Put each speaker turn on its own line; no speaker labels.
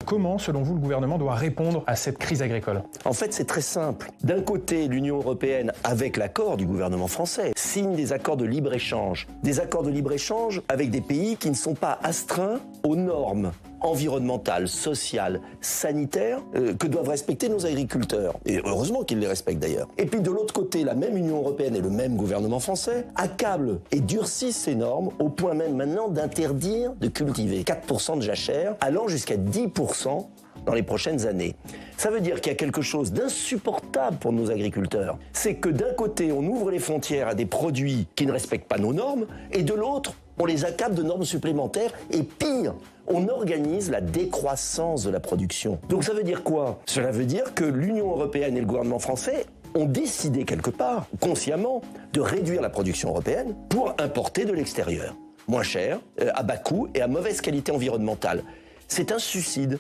Comment, selon vous, le gouvernement doit répondre à cette crise agricole?
En fait, c'est très simple. D'un côté, l'Union européenne, avec l'accord du gouvernement français, signe des accords de libre-échange. Des accords de libre-échange avec des pays qui ne sont pas astreints aux normes environnementales, sociales, sanitaires que doivent respecter nos agriculteurs. Et heureusement qu'ils les respectent d'ailleurs. Et puis de l'autre côté, la même Union européenne et le même gouvernement français accablent et durcissent ces normes au point même maintenant d'interdire de cultiver 4% de jachère, allant jusqu'à 10% dans les prochaines années. Ça veut dire qu'il y a quelque chose d'insupportable pour nos agriculteurs. C'est que d'un côté, on ouvre les frontières à des produits qui ne respectent pas nos normes, et de l'autre, on les accable de normes supplémentaires, et pire, on organise la décroissance de la production. Donc ça veut dire quoi? Cela veut dire que l'Union européenne et le gouvernement français ont décidé quelque part, consciemment, de réduire la production européenne pour importer de l'extérieur. Moins cher, à bas coût et à mauvaise qualité environnementale. C'est un suicide.